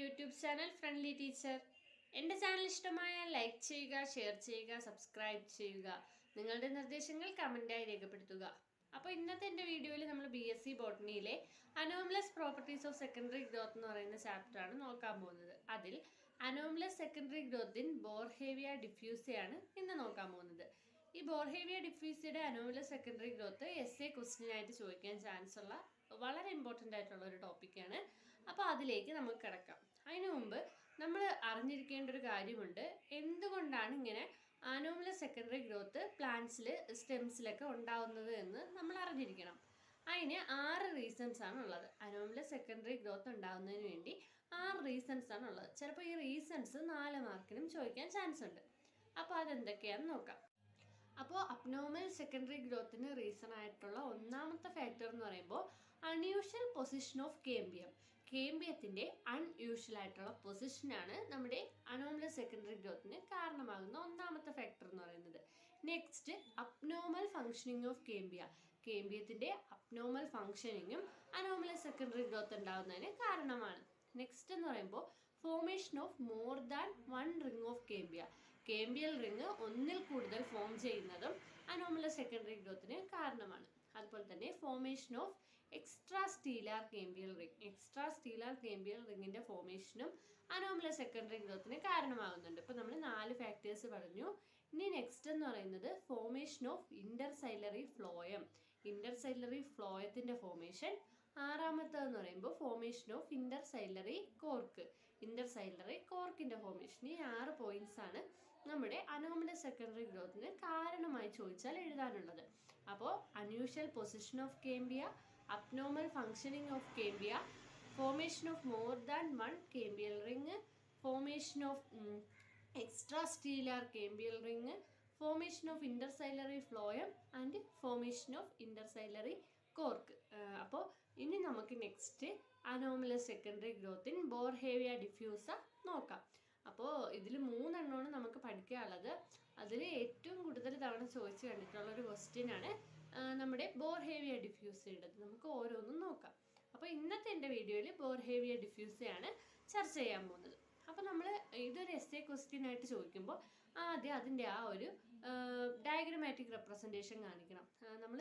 YouTube channel friendly teacher. എൻ്റെ channel ഇഷ്ടമായാൽ like ചെയ്യുക, ഷെയർ ചെയ്യുക, സബ്സ്ക്രൈബ് ചെയ്യുക. നിങ്ങളുടെ നിർദ്ദേശങ്ങൾ കമൻറ്റായി രേഖപ്പെടുത്തുക. അപ്പോൾ ഇന്നത്തെ എൻ്റെ വീഡിയോയിൽ നമ്മൾ BSc ബോട്ടണിയിലെ anomalous properties of secondary growth എന്ന് പറയുന്ന ചാപ്റ്ററാണ് നോക്കാൻ പോകുന്നത്. അതിൽ anomalous secondary growth in Boerhavia ഡിഫ്യൂസയാണ് ഇന്ന് നോക്കാൻ പോകുന്നത്. ഈ ബോർഹേവിയ ഡിഫ്യൂസിയുടെ anomalous secondary growth essay question ആയിട്ട് ചോദിക്കാൻ ചാൻസ് ഉള്ള വളരെ ഇമ്പോർട്ടൻ്റ് ആയിട്ടുള്ള ഒരു ടോപ്പിക്കാണ്. അപ്പോൾ അതിലേക്ക് നമുക്ക് കിടക്കാം. അതിനു മുമ്പ് നമ്മൾ അറിഞ്ഞിരിക്കേണ്ട ഒരു കാര്യമുണ്ട്. എന്തുകൊണ്ടാണ് ഇങ്ങനെ അനോമലസ് സെക്കൻഡറി ഗ്രോത്ത് പ്ലാന്റ്സിൽ സ്റ്റെംസിലൊക്കെ ഉണ്ടാവുന്നത് എന്ന് നമ്മൾ അറിഞ്ഞിരിക്കണം. അതിന് 6 റീസൺസ് ആണ് ഉള്ളത്. അനോമലസ് സെക്കൻഡറി ഗ്രോത്ത് ഉണ്ടാകുന്നതിന് വേണ്ടി 6 റീസൺസ് ആണ് ഉള്ളത്. ചിലപ്പോൾ ഈ റീസൺസ് 4 മാർക്കിനും ചോദിക്കാൻ ചാൻസ് ഉണ്ട്. അപ്പോൾ അതെന്തൊക്കെയാണെന്ന് നോക്കാം. അപ്പോൾ അബ്നോർമൽ സെക്കൻഡറി ഗ്രോത്തിന് റീസൺ ആയിട്ടുള്ള ഒന്നാമത്തെ ഫാക്ടർ എന്ന് പറയുമ്പോൾ അൺയൂഷ്വൽ പൊസിഷൻ ഓഫ് കേംബിയം. കേംബിയത്തിൻ്റെ അൺയൂഷ്വൽ ആയിട്ടുള്ള പൊസിഷനാണ് നമ്മുടെ അനോമലസ് സെക്കൻഡറി ഗ്രോത്തിന് കാരണമാകുന്ന ഒന്നാമത്തെ ഫാക്ടർ എന്ന് പറയുന്നത്. Next, abnormal functioning of cambia. കേംബിയത്തിൻ്റെ അബ്നോർമൽ ഫങ്ഷനിങ്ങും അനോമലസ് സെക്കൻഡറി ഗ്രോത്ത് ഉണ്ടാകുന്നതിന് കാരണമാണ്. നെക്സ്റ്റ് എന്ന് പറയുമ്പോൾ formation of more than 1 ring of cambia. Cambial ring ഒന്നിൽ കൂടുതൽ ഫോം ചെയ്യുന്നതും അനോമലസ് സെക്കൻഡറി ഗ്രോത്തിന് കാരണമാണ്. അതുപോലെ തന്നെ formation of extra stelar cambial ring. Extra stelar cambial റിംഗിൻ്റെ ഫോർമേഷനും അനോമലസ് സെക്കൻഡറി ഗ്രോത്തിന് കാരണമാകുന്നുണ്ട്. ഇപ്പോൾ നമ്മൾ 4 ഫാക്ടേഴ്സ് പറഞ്ഞു. ഇനി നെക്സ്റ്റ് എന്ന് പറയുന്നത് formation of interxylary phloem. ഇന്റർസൈലറി ഫ്ലോയത്തിൻ്റെ formation. ആറാമത്തേതെന്ന് പറയുമ്പോൾ formation of interxylary cork. ഇന്റർസൈലറി കോർക്കിൻ്റെ formation. ഈ 6 പോയിന്റ്സ് ആണ് നമ്മുടെ അനോമലസ് സെക്കൻഡറി ഗ്രോത്തിന് കാരണമായി ചോദിച്ചാൽ എഴുതാനുള്ളത്. അപ്പോൾ unusual position of cambia, abnormal functioning of cambia, formation of more than 1 cambial ring, formation of extra stelar cambial ring, formation of interxylary phloem and formation of interxylary cork. അപ്പോൾ ഇനി നമുക്ക് next anomalous secondary growth in Boerhavia diffusa നോക്കാം. അപ്പോൾ ഇതിൽ 3 എണ്ണമാണ് നമുക്ക് പഠിക്കാനുള്ളത്. അതിൽ ഏറ്റവും കൂടുതൽ തവണ ചോദിച്ചു കണ്ടിട്ടുള്ളൊരു ക്വസ്റ്റ്യൻ ആണ് നമ്മുടെ ബോർഹേവിയ ഡിഫ്യൂസയുടേത്. നമുക്ക് ഓരോന്നും നോക്കാം. അപ്പോൾ ഇന്നത്തെ എൻ്റെ വീഡിയോയിൽ ബോർഹേവിയ ഡിഫ്യൂസയാണ് ചർച്ച ചെയ്യാൻ പോകുന്നത്. അപ്പോൾ നമ്മൾ ഇതൊരു essay ക്വസ്റ്റ്യൻ ആയിട്ട് ചോദിക്കുമ്പോൾ ആദ്യം അതിൻ്റെ ആ ഒരു ഡയഗ്രമാറ്റിക് റെപ്രസെൻറ്റേഷൻ കാണിക്കണം. നമ്മൾ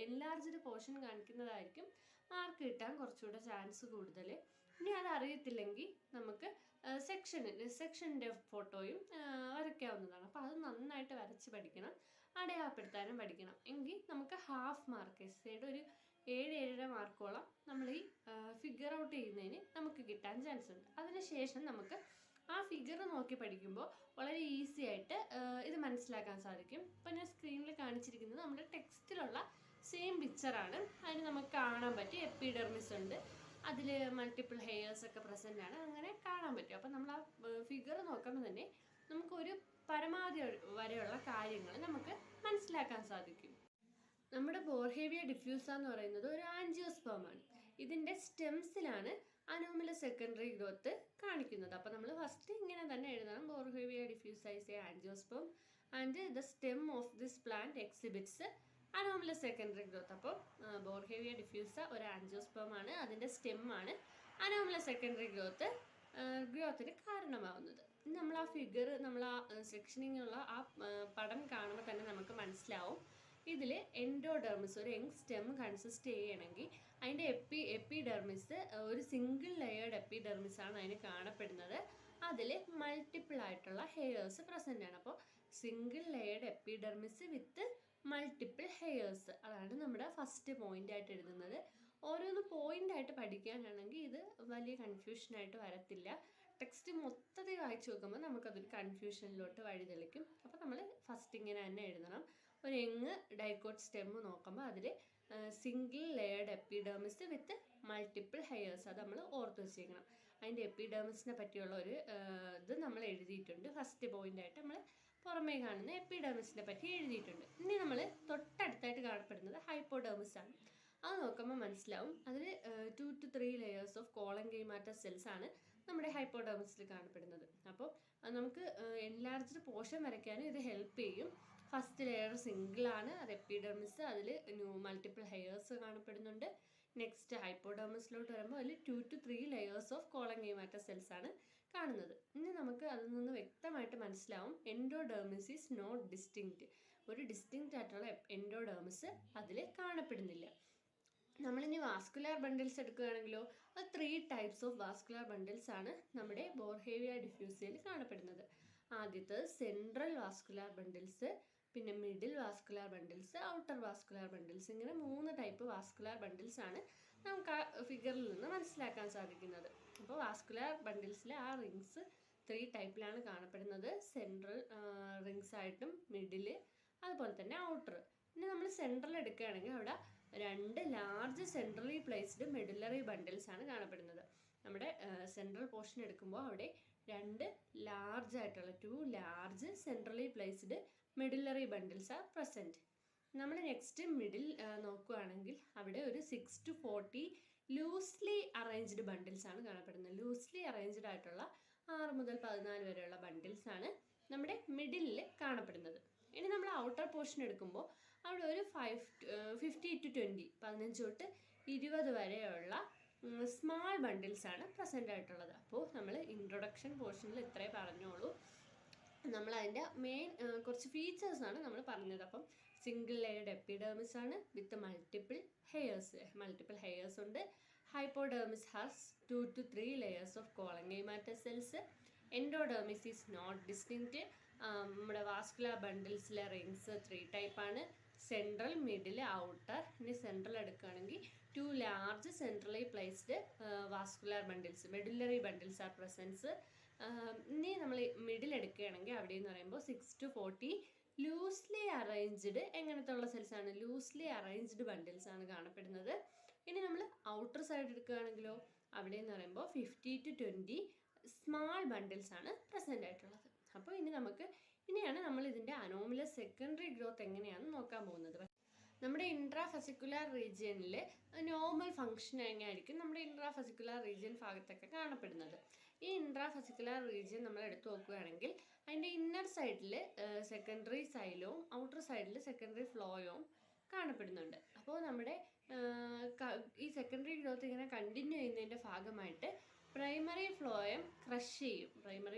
എൻലാർജ്ഡ് പോർഷൻ കാണിക്കുന്നതായിരിക്കും മാർക്ക് കിട്ടാൻ കുറച്ചുകൂടെ ചാൻസ് കൂടുതൽ. ഇനി അതറിയത്തില്ലെങ്കിൽ നമുക്ക് സെക്ഷൻ്റെ ഫോട്ടോയും വരയ്ക്കാവുന്നതാണ്. അപ്പോൾ അത് നന്നായിട്ട് വരച്ച് പഠിക്കണം, അടയാളപ്പെടുത്താനും പഠിക്കണം. എങ്കിൽ നമുക്ക് ഹാഫ് മാർക്ക്, എസ്സേയുടെ ഒരു 7-7.5 മാർക്കോളം നമ്മൾ ഈ ഫിഗർ ഔട്ട് ചെയ്യുന്നതിന് നമുക്ക് കിട്ടാൻ ചാൻസ് ഉണ്ട്. അതിനുശേഷം നമുക്ക് ആ ഫിഗർ നോക്കി പഠിക്കുമ്പോൾ വളരെ ഈസി ആയിട്ട് ഇത് മനസ്സിലാക്കാൻ സാധിക്കും. ഇപ്പം ഞാൻ സ്ക്രീനിൽ കാണിച്ചിരിക്കുന്നത് നമ്മുടെ ടെക്സ്റ്റിലുള്ള സെയിം പിക്ചറാണ്. അതിന് നമുക്ക് കാണാൻ പറ്റും എപ്പിഡെർമിസ് ഉണ്ട്, അതിൽ മൾട്ടിപ്പിൾ ഹെയർസ് ഒക്കെ പ്രസൻ്റ് ആണ്, അങ്ങനെ കാണാൻ പറ്റും. അപ്പം നമ്മൾ ആ ഫിഗർ നോക്കുമ്പോൾ തന്നെ നമുക്കൊരു പരമാവധി വരെയുള്ള കാര്യങ്ങൾ നമുക്ക് മനസ്സിലാക്കാൻ സാധിക്കും. നമ്മുടെ ബോർഹേവിയ ഡിഫ്യൂസ എന്ന് പറയുന്നത് ഒരു ആൻജിയോസ്പേമാണ്. ഇതിൻ്റെ സ്റ്റെംസിലാണ് അനോമലസ് സെക്കൻഡറി ഗ്രോത്ത് കാണിക്കുന്നത്. അപ്പോൾ നമ്മൾ ഫസ്റ്റ് ഇങ്ങനെ തന്നെ എഴുതണം: Boerhavia diffusa is an angiosperm and the stem of this plant exhibits anomalous secondary growth. അപ്പോൾ ബോർഹേവിയ ഡിഫ്യൂസ ഒരു ആൻജിയോസ്പേമാണ്, അതിൻ്റെ സ്റ്റെമ്മാണ് അനോമലസ് സെക്കൻഡറി ഗ്രോത്തിന് കാരണമാവുന്നത്. നമ്മൾ ആ ഫിഗർ, നമ്മൾ ആ സെക്ഷനിങ്ങുള്ള ആ പടം കാണുമ്പോൾ തന്നെ നമുക്ക് മനസ്സിലാവും. ഇതിൽ എൻഡോഡെർമിസ്, ഒരു യങ് സ്റ്റെം കൺസിസ്റ്റ് ചെയ്യണമെങ്കിൽ അതിൻ്റെ എപ്പിഡെർമിസ് ഒരു സിംഗിൾ ലെയേർഡ് എപ്പിഡെർമിസ് ആണ് അതിന് കാണപ്പെടുന്നത്. അതിൽ മൾട്ടിപ്പിൾ ആയിട്ടുള്ള ഹെയർസ് പ്രസൻ്റ് ആണ്. അപ്പോൾ single layered epidermis with multiple hairs, അതാണ് നമ്മുടെ ഫസ്റ്റ് പോയിന്റ് ആയിട്ട് എഴുതുന്നത്. ഓരോന്ന് പോയിൻ്റായിട്ട് പഠിക്കാനാണെങ്കിൽ ഇത് വലിയ കൺഫ്യൂഷനായിട്ട് വരത്തില്ല. ടെക്സ്റ്റ് മൊത്തത്തിൽ വായിച്ചു നോക്കുമ്പോൾ നമുക്കതൊരു കൺഫ്യൂഷനിലോട്ട് വഴിതെളിക്കും. അപ്പോൾ നമ്മൾ ഫസ്റ്റ് ഇങ്ങനെ തന്നെ എഴുതണം: ഒരു യങ് ഡൈക്കോട്ട് സ്റ്റെം നോക്കുമ്പോൾ അതിൽ single layered epidermis with multiple hairs, അത് നമ്മൾ ഓർത്ത് വെച്ചേക്കണം. അതിൻ്റെ എപ്പിഡെർമിസിനെ പറ്റിയുള്ള ഒരു ഇത് നമ്മൾ എഴുതിയിട്ടുണ്ട്. ഫസ്റ്റ് പോയിൻ്റായിട്ട് നമ്മൾ പുറമേ കാണുന്ന എപ്പിഡെർമിസിനെ പറ്റി എഴുതിയിട്ടുണ്ട്. ഇനി നമ്മൾ തൊട്ടടുത്തായിട്ട് കാണപ്പെടുന്നത് ഹൈപ്പോഡെർമിസ് ആണ്. അത് നോക്കുമ്പോൾ മനസ്സിലാവും. അതിൽ 2 to 3 layers of collenchymata cells ആണ് നമ്മുടെ ഹൈപ്പോഡെർമിസിൽ കാണപ്പെടുന്നത്. അപ്പോൾ നമുക്ക് എൻലാർജ്ഡ് പോർഷൻ വരയ്ക്കാനും ഇത് ഹെൽപ്പ് ചെയ്യും. ഫസ്റ്റ് ലെയർ സിംഗിളാണ്, അത് എപ്പിഡെർമിസ്, അതിൽ മൾട്ടിപ്പിൾ ഹെയർസ് കാണപ്പെടുന്നുണ്ട്. നെക്സ്റ്റ് ഹൈപ്പോഡെർമിസിലോട്ട് വരുമ്പോൾ അതിൽ 2 to 3 layers of collenchymata cells ആണ് കാണുന്നത്. ഇനി നമുക്ക് അതിൽ നിന്ന് വ്യക്തമായിട്ട് മനസ്സിലാവും എൻഡോഡെർമിസ് ഈസ് നോട്ട് ഡിസ്റ്റിങ്ക്റ്റ്. ഒരു ഡിസ്റ്റിങ്ക്റ്റ് ആയിട്ടുള്ള എൻഡോഡെർമിസ് അതിൽ കാണപ്പെടുന്നില്ല. നമ്മളിനി വാസ്കുലാർ ബണ്ടിൽസ് എടുക്കുകയാണെങ്കിലോ അത് 3 ടൈപ്സ് ഓഫ് വാസ്കുലാർ ബണ്ടിൽസ് ആണ് നമ്മുടെ ബോർഹേവിയ ഡിഫ്യൂസിയയിൽ കാണപ്പെടുന്നത്. ആദ്യത്തെ സെൻട്രൽ വാസ്കുലാർ ബണ്ടിൽസ്, പിന്നെ middle vascular bundles, outer vascular bundles, ഇങ്ങനെ 3 ടൈപ്പ് വാസ്കുലാർ ബണ്ടിൽസ് ആണ് നമുക്ക് ആ ഫിഗറിൽ നിന്ന് മനസ്സിലാക്കാൻ സാധിക്കുന്നത്. അപ്പോൾ വാസ്കുലാർ ബണ്ടിൽസിൽ ആ റിങ്സ് 3 ടൈപ്പിലാണ് കാണപ്പെടുന്നത്. സെൻട്രൽ റിങ്സ് ആയിട്ടും മിഡിൽ, അതുപോലെ തന്നെ ഔട്ടർ. പിന്നെ നമ്മൾ സെൻട്രൽ എടുക്കുകയാണെങ്കിൽ അവിടെ 2 large centrally placed medullary bundles ആണ് കാണപ്പെടുന്നത്. നമ്മുടെ സെൻട്രൽ പോർഷൻ എടുക്കുമ്പോൾ അവിടെ 2 ലാർജ് ആയിട്ടുള്ള 2 large centrally placed medullary bundles are present. നമ്മൾ നെക്സ്റ്റ് മിഡിൽ നോക്കുകയാണെങ്കിൽ അവിടെ ഒരു 6 to 40 ലൂസ്ലി അറേഞ്ച്ഡ് ബണ്ടിൽസ് ആണ് കാണപ്പെടുന്നത്. ലൂസ്ലി അറേഞ്ച്ഡ് ആയിട്ടുള്ള 6 മുതൽ 14 വരെയുള്ള ബണ്ടിൽസ് ആണ് നമ്മുടെ മിഡിലിൽ കാണപ്പെടുന്നത്. ഇനി നമ്മൾ ഔട്ടർ പോർഷൻ എടുക്കുമ്പോൾ അവിടെ ഒരു 50 to 20 15 തൊട്ട് 20 വരെയുള്ള സ്മാൾ ബണ്ടിൽസ് ആണ് പ്രസൻ്റ് ആയിട്ടുള്ളത്. അപ്പോൾ നമ്മൾ ഇൻട്രൊഡക്ഷൻ പോർഷനിൽ ഇത്രേ പറഞ്ഞോളൂ. നമ്മൾ അതിൻ്റെ മെയിൻ കുറച്ച് ഫീച്ചേഴ്സാണ് നമ്മൾ പറഞ്ഞത്. അപ്പം സിംഗിൾ ലെയർഡ് എപ്പിഡെർമിസ് ആണ് വിത്ത് മൾട്ടിപ്പിൾ ഹെയർസ് ഉണ്ട്. Hypodermis has 2 to 3 layers of collenchymata cells. Endodermis is not distinct. നമ്മുടെ വാസ്കുലാർ ബണ്ടിൽസിലെ റിങ്സ് 3 ടൈപ്പാണ്: സെൻട്രൽ, മിഡിൽ, ഔട്ടർ. ഇനി സെൻട്രൽ എടുക്കുകയാണെങ്കിൽ 2 large centrally placed vascular bundles, medullary bundles are presence. ഇനി നമ്മൾ middle എടുക്കുകയാണെങ്കിൽ അവിടെ എന്ന് പറയുമ്പോൾ 6 to 40 ലൂസ്ലി അറേഞ്ച്ഡ് എങ്ങനത്തെ ഉള്ള സെൽസ് ആണ്? ലൂസ്ലി അറേഞ്ച്ഡ് ബണ്ടിൽസ് ആണ് കാണപ്പെടുന്നത്. ഇനി നമ്മൾ ഔട്ടർ സൈഡ് എടുക്കുകയാണെങ്കിലോ അവിടെ എന്ന് പറയുമ്പോൾ 50 to 20 സ്മാൾ ബണ്ടിൽസ് ആണ് പ്രസൻ്റ് ആയിട്ടുള്ളത്. അപ്പോൾ ഇനിയാണ് നമ്മൾ ഇതിൻ്റെ അനോമലസ് സെക്കൻഡറി ഗ്രോത്ത് എങ്ങനെയാണെന്ന് നോക്കാൻ പോകുന്നത്. നമ്മുടെ ഇൻട്രാഫെസിക്കുലാർ റീജിയനിൽ നോർമൽ ഫങ്ഷൻ എങ്ങനെയായിരിക്കും നമ്മുടെ ഇൻട്രാഫെസിക്കുലാർ റീജിയൻ ഭാഗത്തൊക്കെ കാണപ്പെടുന്നത്. ഈ ഇൻട്രാഫെസിക്കുലാർ റീജിയൻ നമ്മൾ എടുത്തു നോക്കുകയാണെങ്കിൽ അതിൻ്റെ ഇന്നർ സൈഡിൽ സെക്കൻഡറി സൈലവും ഔട്ടർ സൈഡിൽ സെക്കൻഡറി ഫ്ലോയും കാണപ്പെടുന്നുണ്ട്. അപ്പോൾ നമ്മുടെ ഈ സെക്കൻഡറി ഗ്രോത്ത് ഇങ്ങനെ കണ്ടിന്യൂ ചെയ്യുന്നതിൻ്റെ ഭാഗമായിട്ട് പ്രൈമറി ഫ്ലോയം ക്രഷ്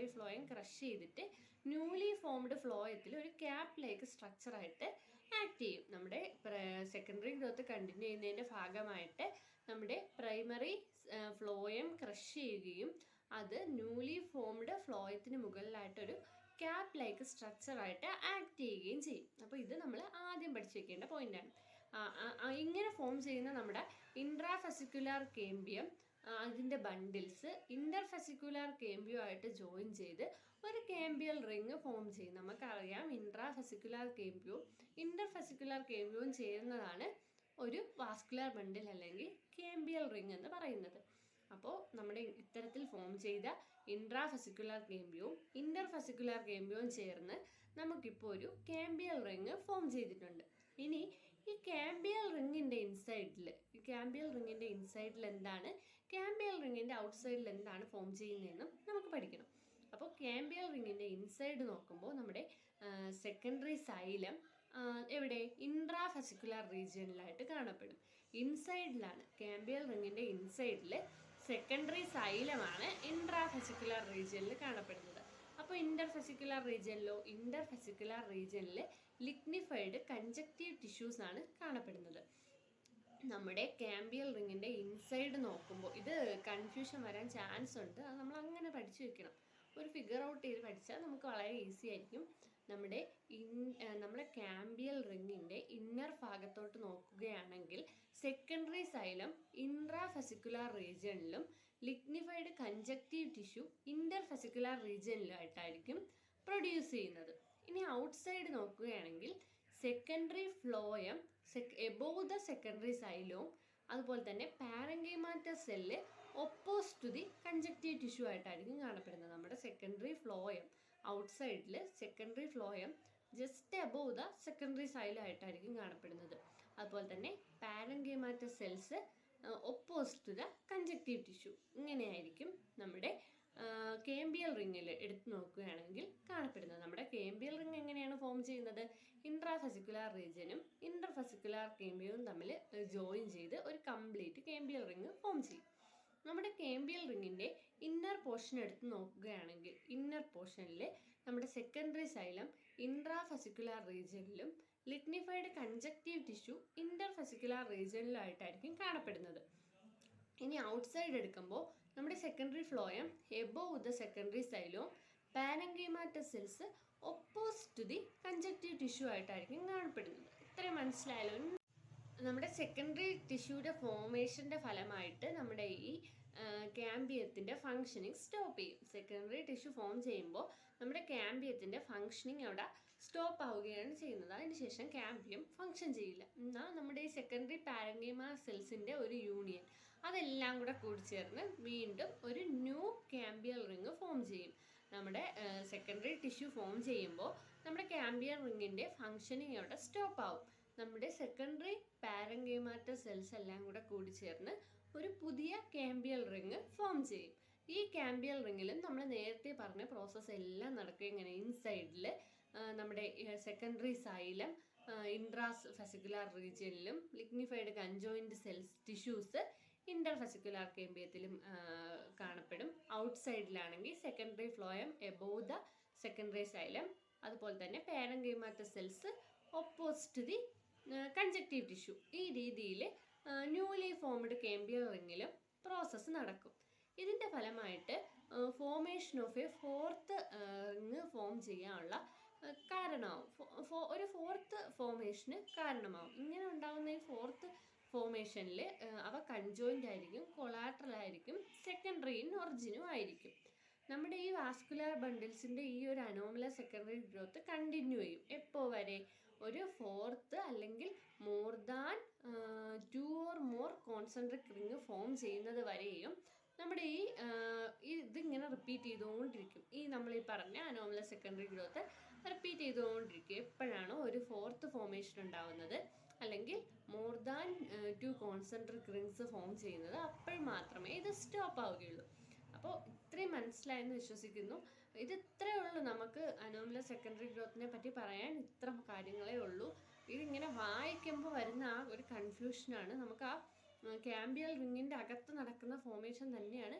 ചെയ്തിട്ട് ന്യൂലി ഫോംഡ് ഫ്ലോയത്തിൽ ഒരു ക്യാപ്പ് ലൈക്ക് സ്ട്രക്ചറായിട്ട് ആക്ട് ചെയ്യും. നമ്മുടെ സെക്കൻഡറി ഗ്രോത്ത് കണ്ടിന്യൂ ചെയ്യുന്നതിൻ്റെ ഭാഗമായിട്ട് നമ്മുടെ പ്രൈമറി ഫ്ലോയം ക്രഷ് ചെയ്യുകയും അത് ന്യൂലി ഫോംഡ് ഫ്ലോയത്തിന് മുകളിലായിട്ടൊരു ക്യാപ്പ് ലൈക്ക് സ്ട്രക്ചറായിട്ട് ആക്ട് ചെയ്യുകയും ചെയ്യും. അപ്പോൾ ഇത് നമ്മൾ ആദ്യം പഠിച്ചു വെക്കേണ്ട പോയിന്റാണ്. ഇങ്ങനെ ഫോം ചെയ്യുന്ന നമ്മുടെ ഇൻട്രാഫെസിക്കുലാർ കേമ്പിയം അതിൻ്റെ ബണ്ടിൽസ് ഇൻ്റർഫെസിക്കുലാർ കേമ്പിയോ ആയിട്ട് ജോയിൻ ചെയ്ത് ഒരു കേമ്പിയൽ റിങ് ഫോം ചെയ്യും. നമുക്കറിയാം ഇൻട്രാഫെസിക്കുലാർ കേമ്പിയവും ഇൻ്റർഫെസിക്കുലാർ കേമ്പിയവും ചേരുന്നതാണ് ഒരു വാസ്കുലാർ ബണ്ടിൽ അല്ലെങ്കിൽ കേമ്പിയൽ റിങ് എന്ന് പറയുന്നത്. അപ്പോൾ നമ്മുടെ ഇത്തരത്തിൽ ഫോം ചെയ്ത ഇൻട്രാഫെസിക്കുലാർ കേമ്പിയവും ഇൻ്റർഫെസിക്കുലാർ കേമ്പിയവും ചേർന്ന് നമുക്കിപ്പോൾ ഒരു കേമ്പിയൽ റിങ് ഫോം ചെയ്തിട്ടുണ്ട്. ഇനി ഈ കാമ്പിയൽ റിങ്ങിൻ്റെ ഇൻസൈഡിൽ എന്താണ്, കാമ്പിയൽ റിങ്ങിൻ്റെ ഔട്ട്സൈഡിൽ എന്താണ് ഫോം ചെയ്യുന്നതെന്നും നമുക്ക് പഠിക്കണം. അപ്പോൾ കാമ്പിയൽ റിങ്ങിൻ്റെ ഇൻസൈഡ് നോക്കുമ്പോൾ നമ്മുടെ സെക്കൻഡറി സൈലം എവിടെ? ഇൻട്രാഫെസിക്കുലാർ റീജിയനിലായിട്ട് കാണപ്പെടും. ഇൻസൈഡിലാണ് കാമ്പിയൽ റിങ്ങിൻ്റെ ഇൻസൈഡിൽ സെക്കൻഡറി സൈലമാണ് ഇൻട്രാഫെസിക്കുലാർ റീജിയനിൽ കാണപ്പെടുന്നത്. അപ്പോൾ ഇൻ്റർഫെസിക്കുലാർ റീജിയനിൽ ലിഗ്നിഫൈഡ് കൺജക്റ്റീവ് ടിഷ്യൂസ് ആണ് കാണപ്പെടുന്നത്. നമ്മുടെ കാമ്പിയൽ റിങ്ങിൻ്റെ ഇൻസൈഡ് നോക്കുമ്പോൾ ഇത് കൺഫ്യൂഷൻ വരാൻ ചാൻസ് ഉണ്ട്. അത് നമ്മൾ അങ്ങനെ പഠിച്ചു വെക്കണം. ഒരു ഫിഗർ ഔട്ട് ചെയ്ത് പഠിച്ചാൽ നമുക്ക് വളരെ ഈസി ആയിരിക്കും. നമ്മുടെ കാമ്പിയൽ റിങ്ങിൻ്റെ ഇന്നർ ഭാഗത്തോട്ട് നോക്കുകയാണെങ്കിൽ സെക്കൻഡറി സൈലം ഇൻട്രാഫെസിക്കുലാർ റീജിയനിലും ലിഗ്നിഫൈഡ് കൺജക്റ്റീവ് ടിഷ്യൂ ഇൻ്റർഫെസിക്കുലാർ റീജിയനിലായിട്ടായിരിക്കും പ്രൊഡ്യൂസ് ചെയ്യുന്നത്. ഇനി ഔട്ട്സൈഡ് നോക്കുകയാണെങ്കിൽ secondary phloem above the secondary സൈലവും അതുപോലെ തന്നെ parenchymata cell oppose to the conjunctive tissue ആയിട്ടായിരിക്കും കാണപ്പെടുന്നത്. നമ്മുടെ സെക്കൻഡറി ഫ്ലോയം ഔട്ട്സൈഡിൽ secondary phloem just above the സെക്കൻഡറി സൈലമായിട്ടായിരിക്കും കാണപ്പെടുന്നത്. അതുപോലെ തന്നെ parenchymata cells oppose to the conjunctive tissue. ഇങ്ങനെയായിരിക്കും നമ്മുടെ കേമ്പിയൽ കേംബിയൽ റിങ്ങിൽ എടുത്തു നോക്കുകയാണെങ്കിൽ കാണപ്പെടുന്നത്. നമ്മുടെ കേംബിയൽ റിങ് എങ്ങനെയാണ് ഫോം ചെയ്യുന്നത്? ഇൻട്രാഫെസിക്കുലാർ റീജിയനും ഇന്റർഫെസിക്കുലാർ കേംബിയവും തമ്മിൽ ജോയിൻ ചെയ്ത് ഒരു കംപ്ലീറ്റ് കേംബിയൽ റിങ് ഫോം ചെയ്യും. നമ്മുടെ കേംബിയൽ റിങ്ങിന്റെ ഇന്നർ പോർഷൻ എടുത്ത് നോക്കുകയാണെങ്കിൽ ഇന്നർ പോർഷനിൽ നമ്മുടെ സെക്കൻഡറി സൈലം ഇൻട്രാഫെസിക്കുലാർ റീജിയനിലും ലിഗ്നിഫൈഡ് കൺജക്റ്റീവ് ടിഷ്യൂ ഇന്റർഫെസിക്കുലാർ റീജിയനിലായിട്ടായിരിക്കും കാണപ്പെടുന്നത്. ഇനി ഔട്ട്സൈഡ് എടുക്കുമ്പോൾ നമ്മുടെ secondary phloem above the secondary സൈലവും parenchymatous cells opposite to the conjunctive tissue ആയിട്ടായിരിക്കും കാണപ്പെടുന്നത്. ഇത്രയും മനസ്സിലായാലോ? നമ്മുടെ സെക്കൻഡറി ടിഷ്യൂയുടെ ഫോർമേഷന്റെ ഫലമായിട്ട് നമ്മുടെ ഈ ക്യാമ്പിയത്തിന്റെ ഫങ്ഷനിങ് സ്റ്റോപ്പ് ചെയ്യും. സെക്കൻഡറി ടിഷ്യൂ ഫോം ചെയ്യുമ്പോൾ നമ്മുടെ ക്യാമ്പിയത്തിന്റെ ഫങ്ഷനിങ് അവിടെ സ്റ്റോപ്പ് ആവുകയാണ് ചെയ്യുന്നത്. അതിനുശേഷം ക്യാമ്പിയം ഫങ്ഷൻ ചെയ്യില്ല. എന്നാൽ നമ്മുടെ ഈ സെക്കൻഡറി പാരങ്കൈമ സെൽസിന്റെ ഒരു യൂണിയൻ അതെല്ലാം കൂടെ കൂടിച്ചേർന്ന് വീണ്ടും ഒരു ന്യൂ ക്യാമ്പിയൽ റിങ് ഫോം ചെയ്യും. നമ്മുടെ സെക്കൻഡറി ടിഷ്യൂ ഫോം ചെയ്യുമ്പോൾ നമ്മുടെ ക്യാമ്പിയൽ റിങ്ങിന്റെ ഫങ്ഷനിങ് അവിടെ സ്റ്റോപ്പ് ആവും. നമ്മുടെ സെക്കൻഡറി പാരങ്കൈമാറ്റസ് സെൽസ് എല്ലാം കൂടെ കൂടിച്ചേർന്ന് ഒരു പുതിയ ക്യാമ്പിയൽ റിങ് ഫോം ചെയ്യും. ഈ ക്യാമ്പിയൽ റിങ്ങിലും നമ്മൾ നേരത്തെ പറഞ്ഞ പ്രോസസ്സ് എല്ലാം നടക്കുക ഇങ്ങനെ ഇൻസൈഡിൽ നമ്മുടെ സെക്കൻഡറി സൈലം ഇൻട്രാഫെസിക്കുലാർ റീജിയനിലും lignified conjoint cells tissues interfascicular കേമ്പിയത്തിലും കാണപ്പെടും. ഔട്ട്സൈഡിലാണെങ്കിൽ secondary phloem above the secondary xylem, അതുപോലെ തന്നെ parenchymatous cells opposite the conjunctive tissue. ഈ രീതിയിൽ ന്യൂലി ഫോംഡ് കേമ്പിയൽ റിങ്ങിലും പ്രോസസ്സ് നടക്കും. ഇതിന്റെ ഫലമായിട്ട് formation of a fourth ring form ചെയ്യാനുള്ള കാരണമാവും. ഒരു ഫോർത്ത് ഫോർമേഷന് കാരണമാവും. ഇങ്ങനെ ഉണ്ടാകുന്ന ഈ ഫോർത്ത് ഫോർമേഷനിൽ അവ കൺജോയിന്റ് ആയിരിക്കും, കൊളാട്രൽ ആയിരിക്കും, സെക്കൻഡറി ഇൻ ഒറിജിനും ആയിരിക്കും. നമ്മുടെ ഈ വാസ്കുലാർ ബണ്ടിൽസിന്റെ ഈ ഒരു അനോമലസ് സെക്കൻഡറി ഗ്രോത്ത് കണ്ടിന്യൂ ചെയ്യും. എപ്പോൾ വരെ? ഒരു ഫോർത്ത് അല്ലെങ്കിൽ more than 2 or more concentric ring form ചെയ്യുന്നത് വരെയും നമ്മുടെ ഇതിങ്ങനെ റിപ്പീറ്റ് ചെയ്തുകൊണ്ടിരിക്കും. നമ്മൾ ഈ പറഞ്ഞ അനോമലസ് സെക്കൻഡറി ഗ്രോത്ത് റിപ്പീറ്റ് ചെയ്തുകൊണ്ടിരിക്കും. എപ്പോഴാണോ ഒരു ഫോർത്ത് ഫോർമേഷൻ ഉണ്ടാവുന്നത് അല്ലെങ്കിൽ more than 2 concentric rings form ചെയ്യുന്നത്, അപ്പോൾ മാത്രമേ ഇത് സ്റ്റോപ്പ് ആവുകയുള്ളൂ. അപ്പോൾ ഇത്രയും മനസ്സിലായെന്ന് വിശ്വസിക്കുന്നു. ഇത് ഇത്രയേ ഉള്ളൂ. നമുക്ക് അനോമലസ് സെക്കൻഡറി ഗ്രോത്തിനെ പറ്റി പറയാൻ ഇത്ര കാര്യങ്ങളേ ഉള്ളൂ. ഇതിങ്ങനെ വായിക്കുമ്പോൾ വരുന്ന ആ ഒരു കൺഫ്യൂഷനാണ്. നമുക്ക് ആ ക്യാമ്പിയൽ റിങ്ങിന്റെ അകത്ത് നടക്കുന്ന ഫോർമേഷൻ തന്നെയാണ്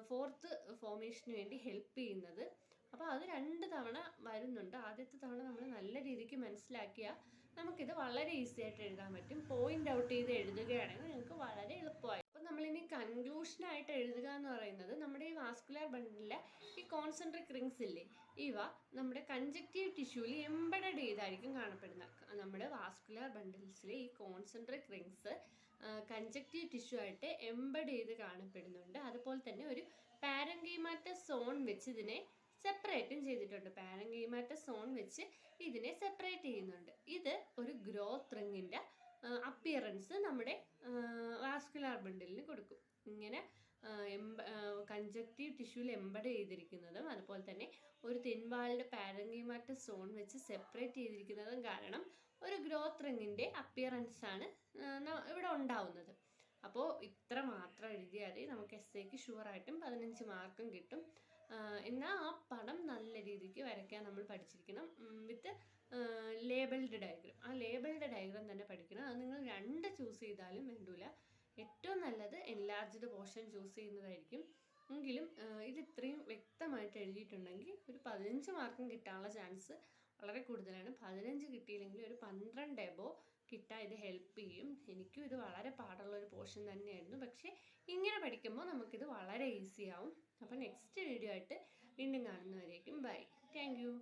ഫോർത്ത് ഫോർമേഷന് വേണ്ടി ഹെൽപ്പ് ചെയ്യുന്നത്. അപ്പോൾ അത് 2 തവണ വരുന്നുണ്ട്. ആദ്യത്തെ തവണ നമ്മൾ നല്ല രീതിക്ക് മനസ്സിലാക്കിയാൽ നമുക്കിത് വളരെ ഈസി ആയിട്ട് എഴുതാൻ പറ്റും. പോയിന്റ് ഔട്ട് ചെയ്ത് എഴുതുകയാണെങ്കിൽ നിങ്ങൾക്ക് വളരെ എളുപ്പമായി. അപ്പോൾ നമ്മളിനി കൺക്ലൂഷനായിട്ട് എഴുതുക എന്ന് പറയുന്നത്, നമ്മുടെ ഈ വാസ്കുലാർ ബണ്ടിലെ ഈ കോൺസെൻട്രിക് റിങ്സ് ഇല്ലേ, ഇവ നമ്മുടെ കൺജക്റ്റീവ് ടിഷ്യൂവിൽ എംബഡഡ് ചെയ്തായിരിക്കും കാണപ്പെടുന്നത്. നമ്മുടെ വാസ്കുലാർ ബണ്ടിൽസിലെ ഈ കോൺസെൻട്രിക് റിങ്സ് കൺജക്റ്റീവ് ടിഷ്യൂ ആയിട്ട് എംബഡ് ചെയ്ത് കാണപ്പെടുന്നുണ്ട്. അതുപോലെ തന്നെ ഒരു പാരങ്കൈമാറ്റസ് സോൺ വെച്ച് ഇതിനെ സെപ്പറേറ്റും ചെയ്തിട്ടുണ്ട്. പാരങ്കൈമാറ്റസ് സോൺ വെച്ച് ഇതിനെ സെപ്പറേറ്റ് ചെയ്യുന്നുണ്ട്. ഇത് ഒരു ഗ്രോത്ത് റിങ്ങിന്റെ അപ്പിയറൻസ് നമ്മുടെ വാസ്കുലാർ ബണ്ടിലിന് കൊടുക്കും. ഇങ്ങനെ കൺജക്റ്റീവ് ടിഷ്യൂവിൽ എംബഡ് ചെയ്തിരിക്കുന്നതും അതുപോലെ തന്നെ ഒരു തിൻവാൾഡ് പാരങ്കൈമാറ്റസ് സോൺ വെച്ച് സെപ്പറേറ്റ് ചെയ്തിരിക്കുന്നതും കാരണം ഒരു ഗ്രോത്ത് റിങ്ങിന്റെ അപ്പിയറൻസ് ആണ് ഇവിടെ ഉണ്ടാവുന്നത്. അപ്പോൾ ഇത്ര മാത്രം എഴുതിയാൽ നമുക്ക് എസ്സേക്ക് ഷുവറായിട്ടും 15 മാർക്കും കിട്ടും. എന്നാൽ ആ പടം നല്ല രീതിക്ക് വരയ്ക്കാൻ നമ്മൾ പഠിച്ചിരിക്കണം. വിത്ത് ലേബിൾഡ് ഡയഗ്രം. ആ ലേബിൾഡ് ഡയഗ്രം തന്നെ പഠിക്കണം. അത് നിങ്ങൾ 2 ചൂസ് ചെയ്താലും വേണ്ടൂല. ഏറ്റവും നല്ലത് എൻലാർജ്ഡ് പോർഷൻ ചൂസ് ചെയ്യുന്നതായിരിക്കും. എങ്കിലും ഇത് ഇത്രയും വ്യക്തമായിട്ട് എഴുതിയിട്ടുണ്ടെങ്കിൽ ഒരു 15 മാർക്കും കിട്ടാനുള്ള ചാൻസ് വളരെ കൂടുതലാണ്. 15 കിട്ടിയില്ലെങ്കിൽ ഒരു 12 എബോ കിട്ടാൻ ഇത് ഹെൽപ്പ് ചെയ്യും. എനിക്കും ഇത് വളരെ പാടുള്ള ഒരു പോർഷൻ തന്നെയായിരുന്നു. പക്ഷേ ഇങ്ങനെ പഠിക്കുമ്പോൾ നമുക്കിത് വളരെ ഈസി ആവും. അപ്പോൾ നെക്സ്റ്റ് വീഡിയോ ആയിട്ട് വീണ്ടും കാണുന്നവരേക്കും ബൈ. Thank you.